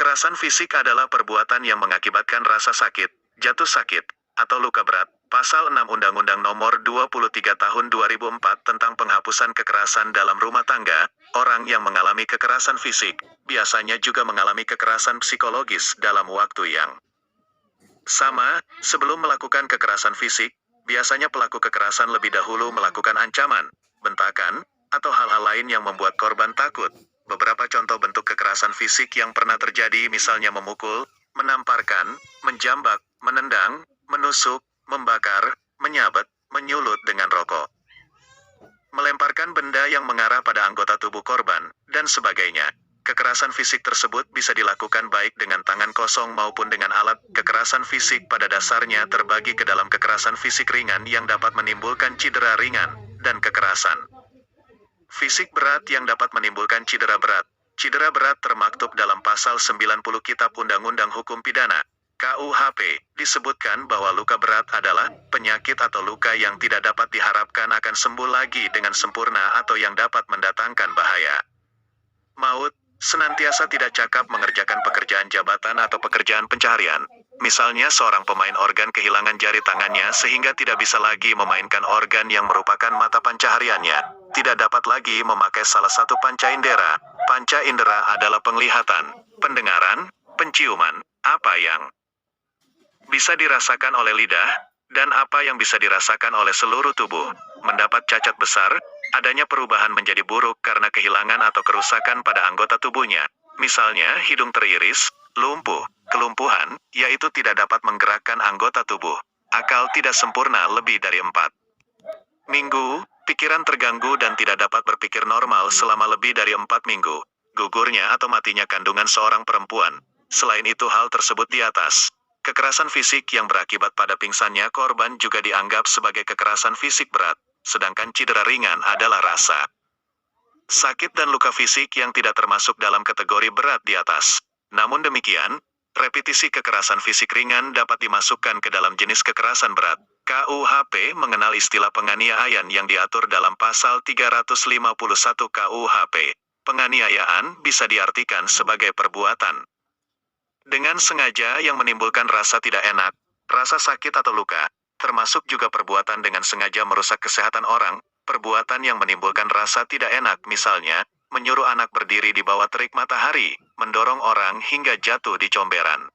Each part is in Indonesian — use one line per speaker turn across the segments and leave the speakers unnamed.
Kekerasan fisik adalah perbuatan yang mengakibatkan rasa sakit, jatuh sakit, atau luka berat. Pasal 6 Undang-Undang Nomor 23 Tahun 2004 tentang penghapusan kekerasan dalam rumah tangga, orang yang mengalami kekerasan fisik, biasanya juga mengalami kekerasan psikologis dalam waktu yang sama. Sebelum melakukan kekerasan fisik, biasanya pelaku kekerasan lebih dahulu melakukan ancaman, bentakan, atau hal-hal lain yang membuat korban takut. Beberapa contoh bentuk kekerasan fisik yang pernah terjadi misalnya memukul, menamparkan, menjambak, menendang, menusuk, membakar, menyabet, menyulut dengan rokok, melemparkan benda yang mengarah pada anggota tubuh korban, dan sebagainya. Kekerasan fisik tersebut bisa dilakukan baik dengan tangan kosong maupun dengan alat. Kekerasan fisik pada dasarnya terbagi ke dalam kekerasan fisik ringan yang dapat menimbulkan cedera ringan, dan kekerasan fisik berat yang dapat menimbulkan cedera berat. Cedera berat termaktub dalam pasal 90 Kitab Undang-Undang Hukum Pidana, KUHP, disebutkan bahwa luka berat adalah penyakit atau luka yang tidak dapat diharapkan akan sembuh lagi dengan sempurna atau yang dapat mendatangkan bahaya maut. Senantiasa tidak cakap mengerjakan pekerjaan jabatan atau pekerjaan pencaharian. Misalnya seorang pemain organ kehilangan jari tangannya sehingga tidak bisa lagi memainkan organ yang merupakan mata pencahariannya. Tidak dapat lagi memakai salah satu panca indera. Panca indera adalah penglihatan, pendengaran, penciuman, apa yang bisa dirasakan oleh lidah, dan apa yang bisa dirasakan oleh seluruh tubuh. Mendapat cacat besar, adanya perubahan menjadi buruk karena kehilangan atau kerusakan pada anggota tubuhnya. Misalnya hidung teriris, lumpuh, kelumpuhan, yaitu tidak dapat menggerakkan anggota tubuh. Akal tidak sempurna lebih dari 4 minggu, pikiran terganggu dan tidak dapat berpikir normal selama lebih dari 4 minggu. Gugurnya atau matinya kandungan seorang perempuan. Selain itu hal tersebut di atas. Kekerasan fisik yang berakibat pada pingsannya korban juga dianggap sebagai kekerasan fisik berat, sedangkan cedera ringan adalah rasa sakit dan luka fisik yang tidak termasuk dalam kategori berat di atas. Namun demikian, repetisi kekerasan fisik ringan dapat dimasukkan ke dalam jenis kekerasan berat. KUHP mengenal istilah penganiayaan yang diatur dalam pasal 351 KUHP. Penganiayaan bisa diartikan sebagai perbuatan dengan sengaja yang menimbulkan rasa tidak enak, rasa sakit atau luka, termasuk juga perbuatan dengan sengaja merusak kesehatan orang, perbuatan yang menimbulkan rasa tidak enak misalnya, menyuruh anak berdiri di bawah terik matahari, mendorong orang hingga jatuh di comberan,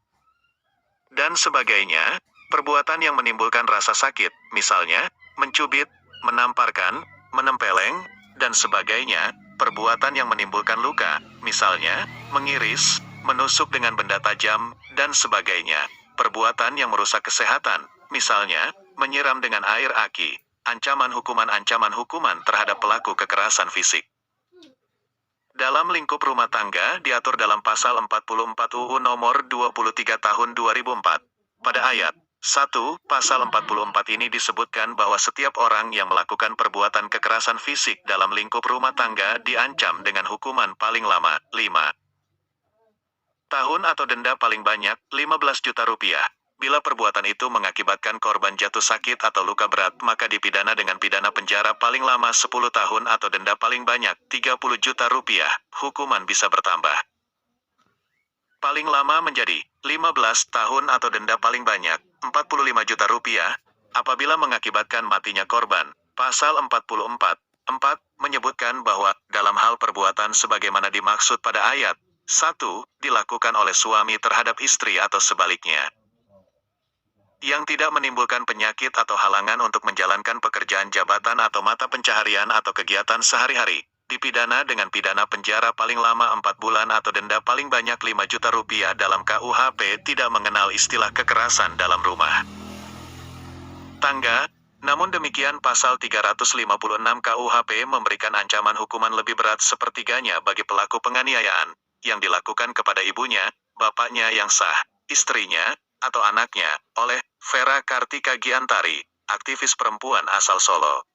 dan sebagainya. Perbuatan yang menimbulkan rasa sakit, misalnya, mencubit, menamparkan, menempeleng, dan sebagainya. Perbuatan yang menimbulkan luka, misalnya, mengiris, menusuk dengan benda tajam, dan sebagainya. Perbuatan yang merusak kesehatan, misalnya, menyiram dengan air aki. Ancaman hukuman terhadap pelaku kekerasan fisik dalam lingkup rumah tangga diatur dalam pasal 44 UU nomor 23 tahun 2004. Pada ayat 1, pasal 44 ini disebutkan bahwa setiap orang yang melakukan perbuatan kekerasan fisik dalam lingkup rumah tangga diancam dengan hukuman paling lama 5 tahun atau denda paling banyak 15 juta rupiah. Bila perbuatan itu mengakibatkan korban jatuh sakit atau luka berat, maka dipidana dengan pidana penjara paling lama 10 tahun atau denda paling banyak 30 juta rupiah. Hukuman bisa bertambah. Paling lama menjadi 15 tahun atau denda paling banyak 45 juta rupiah apabila mengakibatkan matinya korban. Pasal 44 menyebutkan bahwa dalam hal perbuatan sebagaimana dimaksud pada ayat 1 dilakukan oleh suami terhadap istri atau sebaliknya, yang tidak menimbulkan penyakit atau halangan untuk menjalankan pekerjaan jabatan atau mata pencaharian atau kegiatan sehari-hari, dipidana dengan pidana penjara paling lama 4 bulan atau denda paling banyak 5 juta rupiah. Dalam KUHP tidak mengenal istilah kekerasan dalam rumah tangga. Namun demikian pasal 356 KUHP memberikan ancaman hukuman lebih berat sepertiganya bagi pelaku penganiayaan, yang dilakukan kepada ibunya, bapaknya yang sah, istrinya, atau anaknya, oleh Vera Kartika Giantari, aktivis perempuan asal Solo.